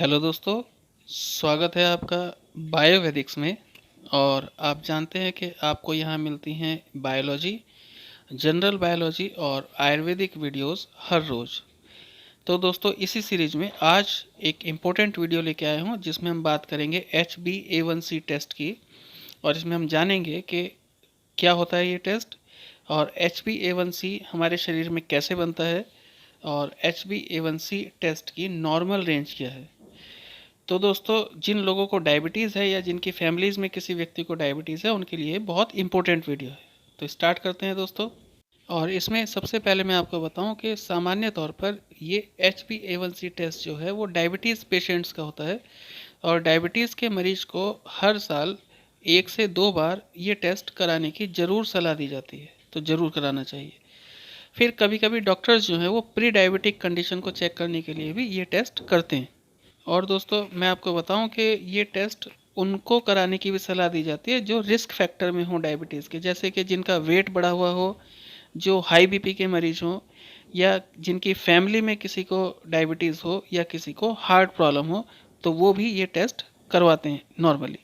Hello दोस्तों, स्वागत है आपका बायोवेदिक्स में। और आप जानते हैं कि आपको यहाँ मिलती हैं बायोलॉजी, जनरल बायोलॉजी और आयुर्वेदिक वीडियोस हर रोज़। तो दोस्तों, इसी सीरीज में आज एक इम्पोर्टेंट वीडियो लेके आया हूँ जिसमें हम बात करेंगे HbA1c टेस्ट की। और इसमें हम जानेंगे कि क्या होता है ये टेस्ट, और HbA1c हमारे शरीर में कैसे बनता है, और HbA1c टेस्ट की नॉर्मल रेंज क्या है। तो दोस्तों, जिन लोगों को डायबिटीज़ है या जिनकी फैमिलीज़ में किसी व्यक्ति को डायबिटीज़ है, उनके लिए बहुत इंपॉर्टेंट वीडियो है। तो स्टार्ट करते हैं दोस्तों। और इसमें सबसे पहले मैं आपको बताऊं कि सामान्य तौर पर ये HbA1c टेस्ट जो है वो डायबिटीज़ पेशेंट्स का होता है। और डायबिटीज़ के मरीज को हर साल 1 से 2 बार ये टेस्ट कराने की ज़रूर सलाह दी जाती है, तो ज़रूर कराना चाहिए। फिर कभी कभी डॉक्टर्स जो हैं वो प्री डायबिटिक कंडीशन को चेक करने के लिए भी ये टेस्ट करते हैं। और दोस्तों, मैं आपको बताऊं कि ये टेस्ट उनको कराने की भी सलाह दी जाती है जो रिस्क फैक्टर में हो डायबिटीज़ के, जैसे कि जिनका वेट बढ़ा हुआ हो, जो हाई बीपी के मरीज हों, या जिनकी फैमिली में किसी को डायबिटीज़ हो या किसी को हार्ट प्रॉब्लम हो, तो वो भी ये टेस्ट करवाते हैं नॉर्मली।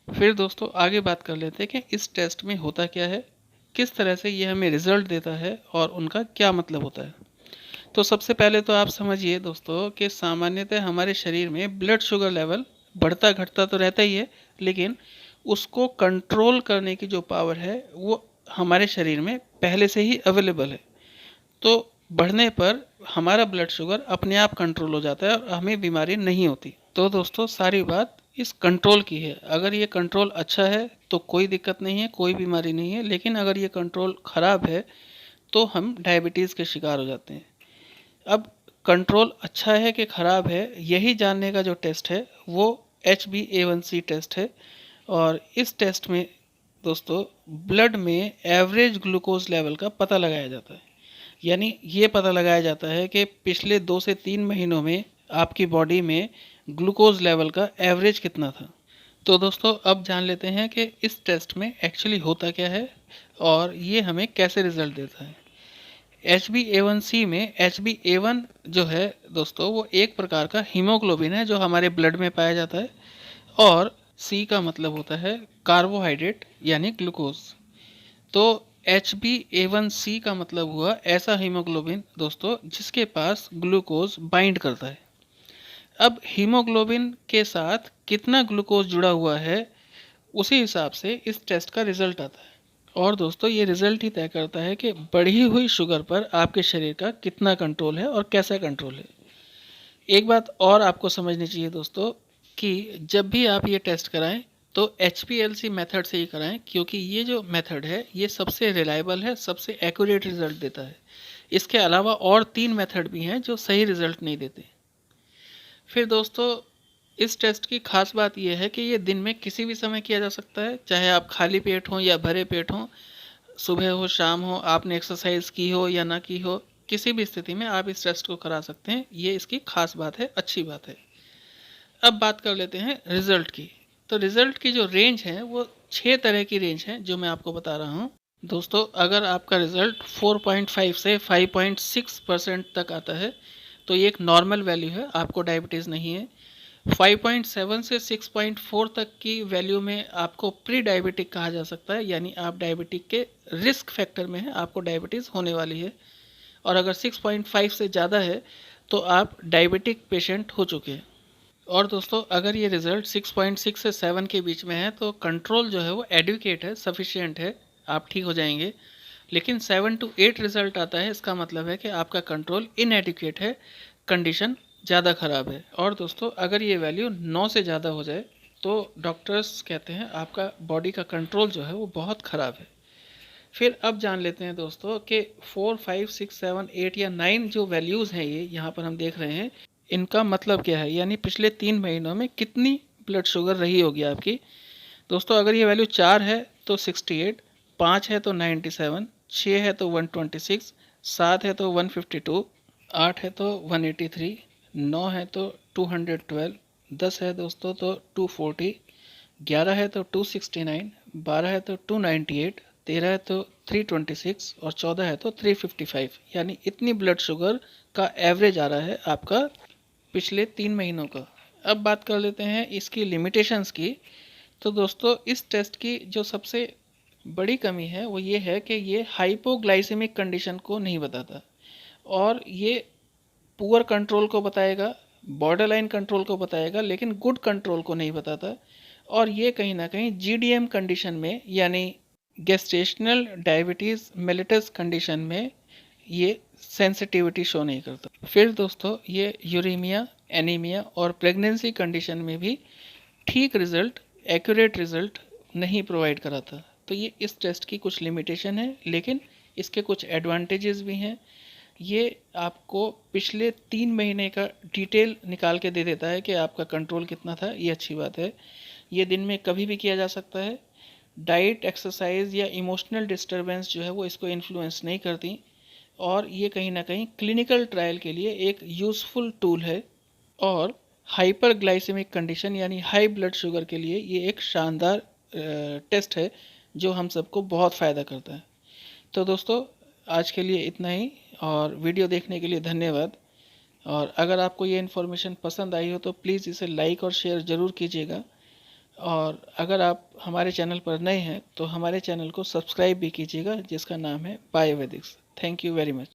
फिर दोस्तों, आगे बात कर लेते हैं कि इस टेस्ट में होता क्या है, किस तरह से ये हमें रिजल्ट देता है और उनका क्या मतलब होता है। तो सबसे पहले तो आप समझिए दोस्तों कि सामान्यतः हमारे शरीर में ब्लड शुगर लेवल बढ़ता घटता तो रहता ही है, लेकिन उसको कंट्रोल करने की जो पावर है वो हमारे शरीर में पहले से ही अवेलेबल है। तो बढ़ने पर हमारा ब्लड शुगर अपने आप कंट्रोल हो जाता है और हमें बीमारी नहीं होती। तो दोस्तों, सारी बात इस कंट्रोल की है। अगर ये कंट्रोल अच्छा है तो कोई दिक्कत नहीं है, कोई बीमारी नहीं है, लेकिन अगर ये कंट्रोल ख़राब है तो हम डायबिटीज़ के शिकार हो जाते हैं। अब कंट्रोल अच्छा है कि ख़राब है, यही जानने का जो टेस्ट है वो HbA1c टेस्ट है। और इस टेस्ट में दोस्तों, ब्लड में एवरेज ग्लूकोज लेवल का पता लगाया जाता है। यानी ये पता लगाया जाता है कि पिछले 2 से 3 महीनों में आपकी बॉडी में ग्लूकोज लेवल का एवरेज कितना था। तो दोस्तों, अब जान लेते हैं कि इस टेस्ट में एक्चुअली होता क्या है और ये हमें कैसे रिजल्ट देता है। HbA1c में HbA1 जो है दोस्तों, वो एक प्रकार का हीमोग्लोबिन है जो हमारे ब्लड में पाया जाता है। और C का मतलब होता है कार्बोहाइड्रेट यानी ग्लूकोज। तो HbA1c का मतलब हुआ ऐसा हीमोग्लोबिन दोस्तों जिसके पास ग्लूकोज बाइंड करता है। अब हीमोग्लोबिन के साथ कितना ग्लूकोज जुड़ा हुआ है, उसी हिसाब से इस टेस्ट का रिजल्ट आता है। और दोस्तों, ये रिजल्ट ही तय करता है कि बढ़ी हुई शुगर पर आपके शरीर का कितना कंट्रोल है और कैसा कंट्रोल है। एक बात और आपको समझनी चाहिए दोस्तों, कि जब भी आप ये टेस्ट कराएं तो HPLC मेथड से ही कराएं, क्योंकि ये जो मेथड है ये सबसे रिलायबल है, सबसे एक्यूरेट रिजल्ट देता है। इसके अलावा और 3 मेथड भी हैं जो सही रिजल्ट नहीं देते। फिर दोस्तों, इस टेस्ट की खास बात यह है कि ये दिन में किसी भी समय किया जा सकता है, चाहे आप खाली पेट हों या भरे पेट हों, सुबह हो शाम हो, आपने एक्सरसाइज की हो या ना की हो, किसी भी स्थिति में आप इस टेस्ट को करा सकते हैं। ये इसकी खास बात है, अच्छी बात है। अब बात कर लेते हैं रिजल्ट की। तो रिजल्ट की जो रेंज है वो 6 तरह की रेंज है जो मैं आपको बता रहा हूँ। दोस्तों, अगर आपका रिजल्ट 4.5 से 5.6% तक आता है तो ये एक नॉर्मल वैल्यू है, आपको डायबिटीज़ नहीं है। 5.7 से 6.4 तक की वैल्यू में आपको प्री डायबिटिक कहा जा सकता है, यानी आप डायबिटिक के रिस्क फैक्टर में हैं, आपको डायबिटीज़ होने वाली है। और अगर 6.5 से ज़्यादा है तो आप डायबिटिक पेशेंट हो चुके हैं। और दोस्तों, अगर ये रिज़ल्ट 6.6 से 7 के बीच में है तो कंट्रोल जो है वो एडुकेट है, सफिशिएंट है, आप ठीक हो जाएंगे। लेकिन 7 to 8 रिज़ल्ट आता है, इसका मतलब है कि आपका कंट्रोल इनएडिक्वेट है, कंडीशन ज़्यादा ख़राब है। और दोस्तों, अगर ये वैल्यू 9 से ज़्यादा हो जाए तो डॉक्टर्स कहते हैं आपका बॉडी का कंट्रोल जो है वो बहुत ख़राब है। फिर अब जान लेते हैं दोस्तों कि 4, 5, 6, 7, 8 या 9 जो वैल्यूज़ हैं, ये यहाँ पर हम देख रहे हैं, इनका मतलब क्या है, यानी पिछले 3 महीनों में कितनी ब्लड शुगर रही होगी आपकी। दोस्तों, अगर ये वैल्यू 4 है तो 68, 5 है तो 97, 6 है तो 126, 7 है तो 152, 8 है तो 183, 9 है तो 212, 10 है दोस्तों तो 240, 11 है तो 269, 12 है तो 298, 13 है तो 326 और 14 है तो 355। यानी इतनी ब्लड शुगर का एवरेज आ रहा है आपका पिछले 3 महीनों का। अब बात कर लेते हैं इसकी लिमिटेशंस की। तो दोस्तों इस टेस्ट की जो सबसे बड़ी कमी है वो ये है कि ये हाइपोग्लाइसेमिक कंडीशन को नहीं बताता, और ये पुअर कंट्रोल को बताएगा, बॉर्डर लाइन कंट्रोल को बताएगा, लेकिन गुड कंट्रोल को नहीं बताता। और ये कहीं ना कहीं जीडीएम कंडीशन में, यानी गेस्टेशनल डायबिटीज़ मेलिटस कंडीशन में, ये सेंसिटिविटी शो नहीं करता। फिर दोस्तों ये यूरेमिया, एनीमिया और प्रेगनेंसी कंडीशन में भी ठीक रिजल्ट, एक्यूरेट रिजल्ट नहीं प्रोवाइड कराता। तो ये इस टेस्ट की कुछ लिमिटेशन है, लेकिन इसके कुछ एडवांटेजेस भी हैं। ये आपको पिछले 3 महीने का डिटेल निकाल के दे देता है कि आपका कंट्रोल कितना था, ये अच्छी बात है। ये दिन में कभी भी किया जा सकता है। डाइट, एक्सरसाइज या इमोशनल डिस्टरबेंस जो है वो इसको इन्फ्लुएंस नहीं करती, और ये कहीं ना कहीं क्लिनिकल ट्रायल के लिए एक यूज़फुल टूल है। और हाइपरग्लाइसेमिक कंडीशन यानी हाई ब्लड शुगर के लिए ये एक शानदार टेस्ट है जो हम सबको बहुत फ़ायदा करता है। तो दोस्तों आज के लिए इतना ही, और वीडियो देखने के लिए धन्यवाद। और अगर आपको ये इन्फॉर्मेशन पसंद आई हो तो प्लीज़ इसे लाइक और शेयर ज़रूर कीजिएगा। और अगर आप हमारे चैनल पर नए हैं तो हमारे चैनल को सब्सक्राइब भी कीजिएगा, जिसका नाम है बायोवेदिक्स। Thank you very much.